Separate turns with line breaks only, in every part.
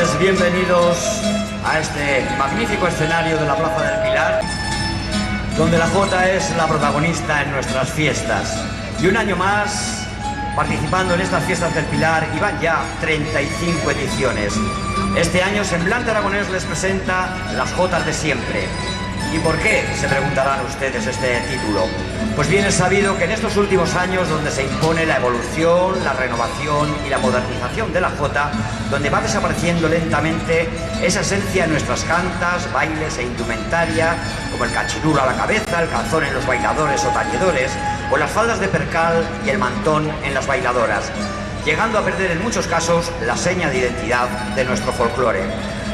ustedes bienvenidos a este magnífico escenario de la Plaza del Pilar, donde la Jota es la protagonista en nuestras fiestas. Y un año más participando en estas fiestas del Pilar, y van ya 35 ediciones. Este año Semblante Aragonés les presenta las Jotas de siempre. ¿Y por qué?, se preguntarán ustedes, este título. Pues bien es sabido que en estos últimos años, donde se impone la evolución, la renovación y la modernización de la jota, donde va desapareciendo lentamente esa esencia en nuestras cantas, bailes e indumentaria, como el cachirulo a la cabeza, el calzón en los bailadores o tañedores, o las faldas de percal y el mantón en las bailadoras, llegando a perder en muchos casos la seña de identidad de nuestro folclore.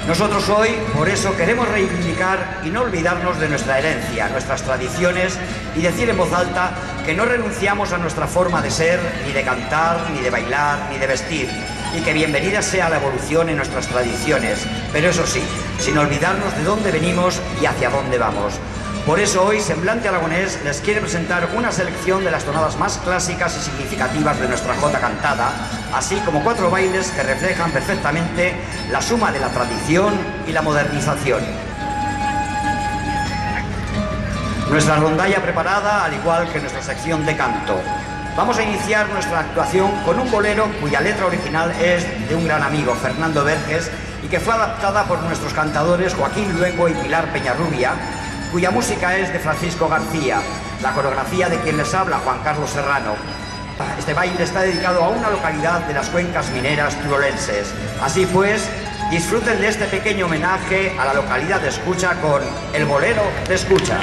Nosotros hoy, por eso, queremos reivindicar y no olvidarnos de nuestra herencia, nuestras tradiciones, y decir en voz alta que no renunciamos a nuestra forma de ser, ni de cantar, ni de bailar, ni de vestir, y que bienvenida sea la evolución en nuestras tradiciones, pero eso sí, sin olvidarnos de dónde venimos y hacia dónde vamos. Por eso hoy Semblante Aragonés les quiere presentar una selección de las tonadas más clásicas y significativas de nuestra jota cantada, así como 4 bailes que reflejan perfectamente la suma de la tradición y la modernización. Nuestra rondalla preparada, al igual que nuestra sección de canto. Vamos a iniciar nuestra actuación con un bolero cuya letra original es de un gran amigo, Fernando Verges, y que fue adaptada por nuestros cantadores Joaquín Luengo y Pilar Peñarrubia, cuya música es de Francisco García, la coreografía de quien les habla, Juan Carlos Serrano. Este baile está dedicado a una localidad de las cuencas mineras turolenses. Así pues, disfruten de este pequeño homenaje a la localidad de Escucha con el bolero de Escucha.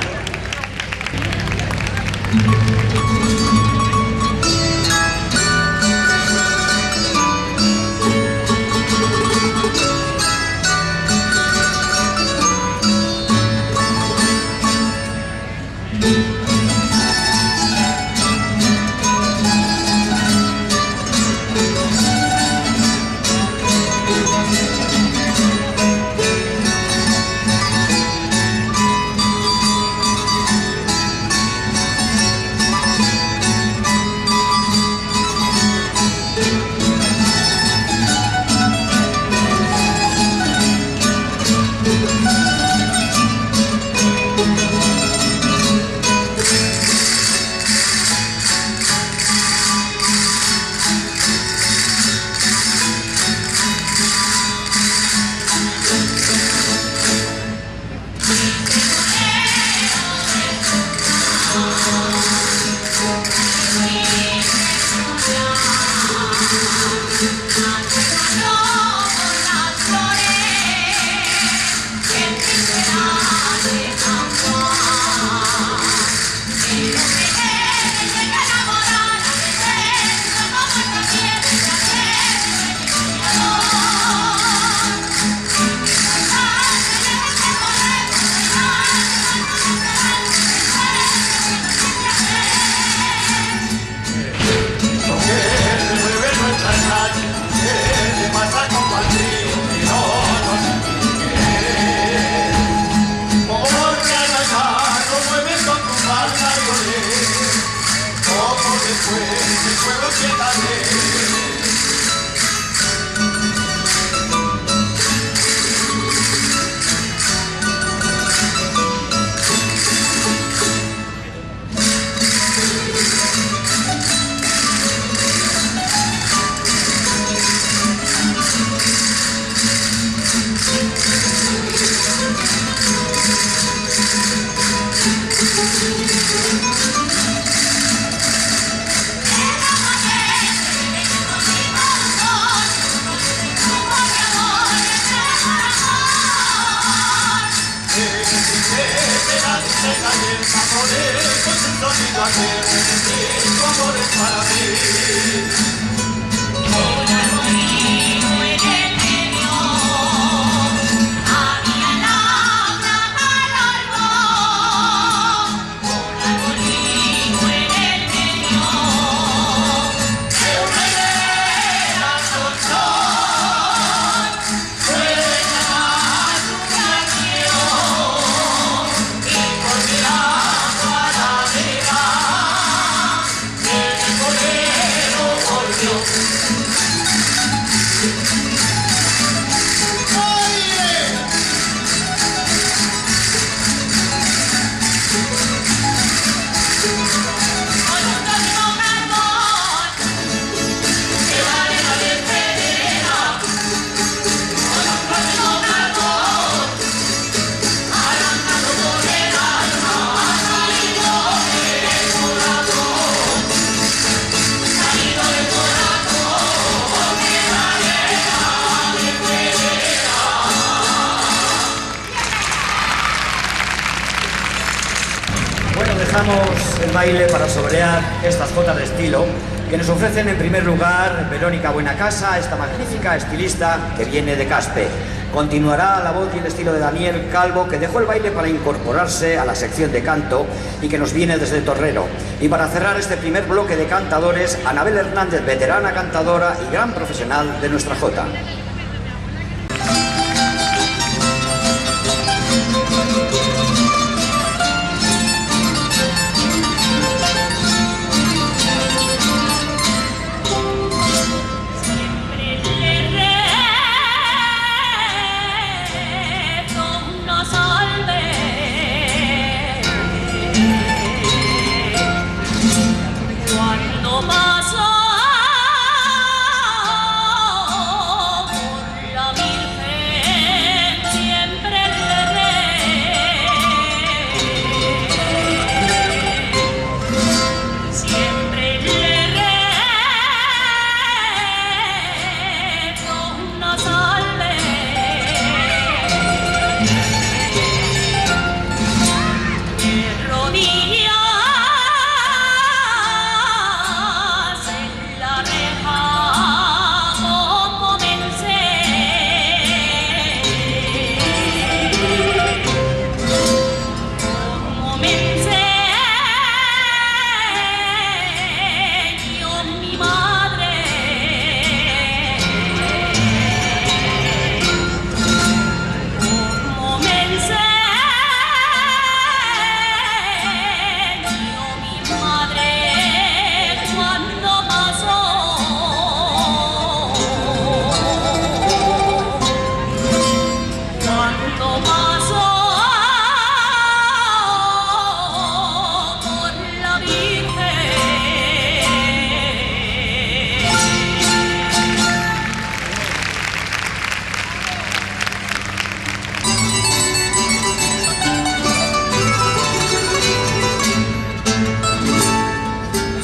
dejamos el baile para sombrear estas jotas de estilo que nos ofrecen en primer lugar Verónica Buenacasa, esta magnífica estilista que viene de Caspe. Continuará la voz y el estilo de Daniel Calvo, que dejó el baile para incorporarse a la sección de canto y que nos viene desde Torrero. Y para cerrar este primer bloque de cantadores, Anabel Hernández, veterana cantadora y gran profesional de nuestra jota.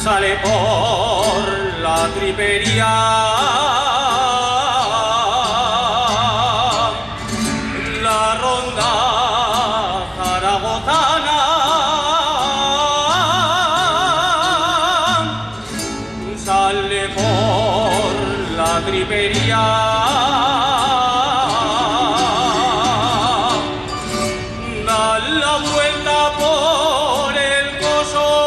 Sale por la tripería la ronda zaragozana, sale por la tripería da la vuelta por el coso.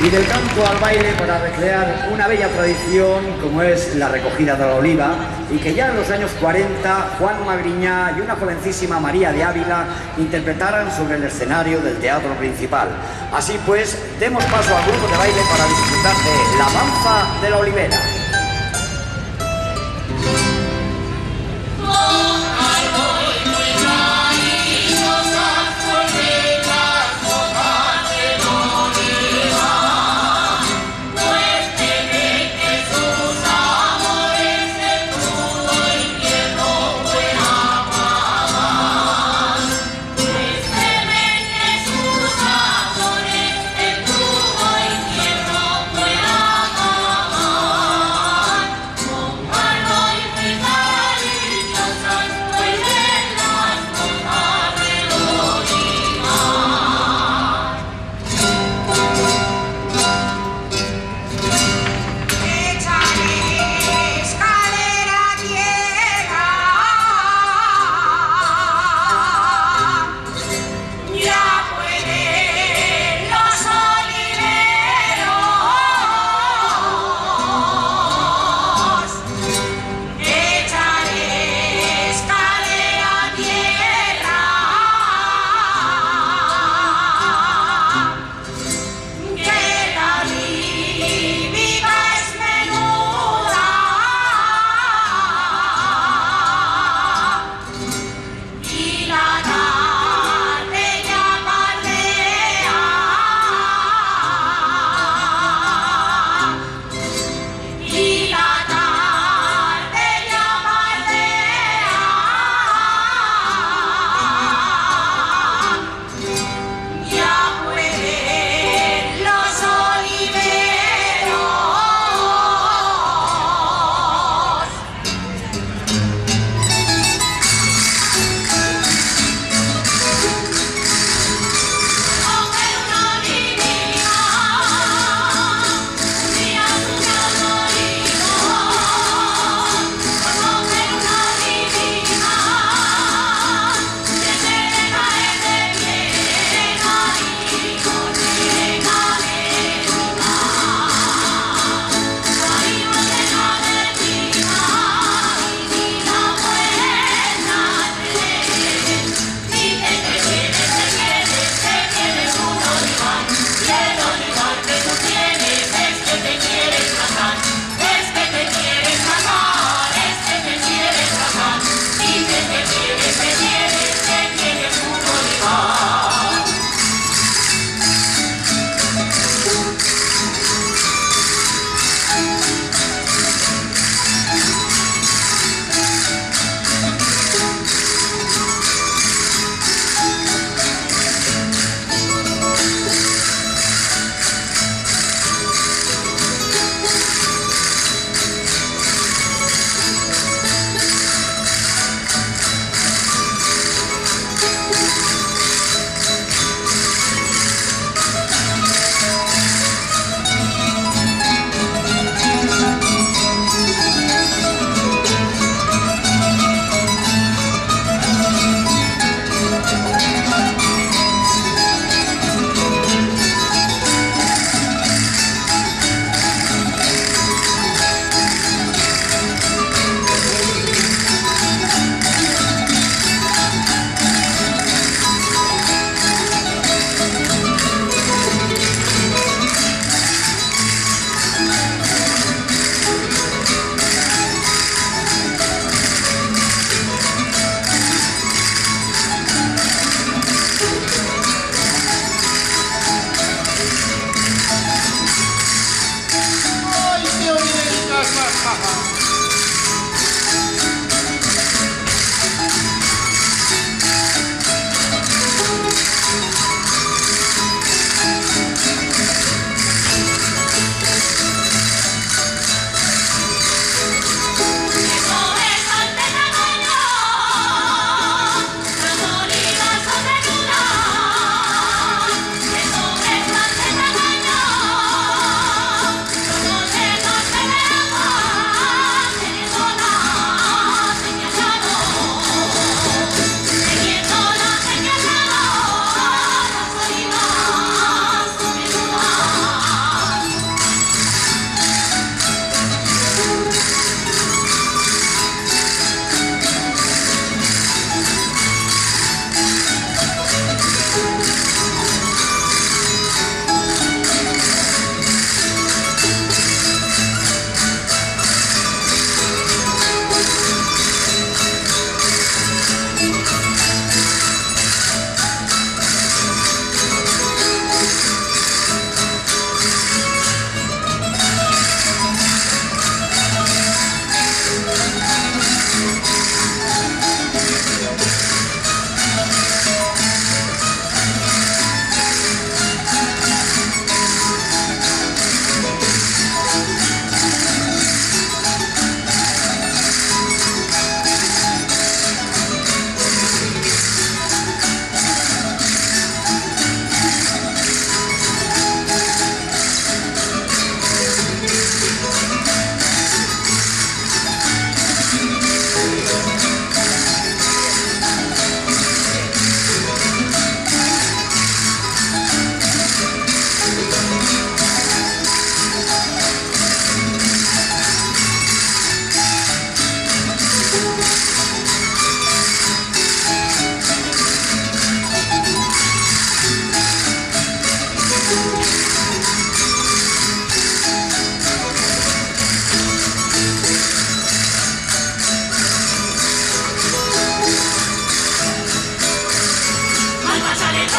Y del canto al baile para recrear una bella tradición como es la recogida de la oliva, y que ya en los años 40 Juan Magriñá y una jovencísima María de Ávila interpretaran sobre el escenario del teatro principal. Así pues, demos paso al grupo de baile para disfrutar de La Danza de la Olivera.
Ay, voy muy cariñosa, volver.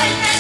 suelte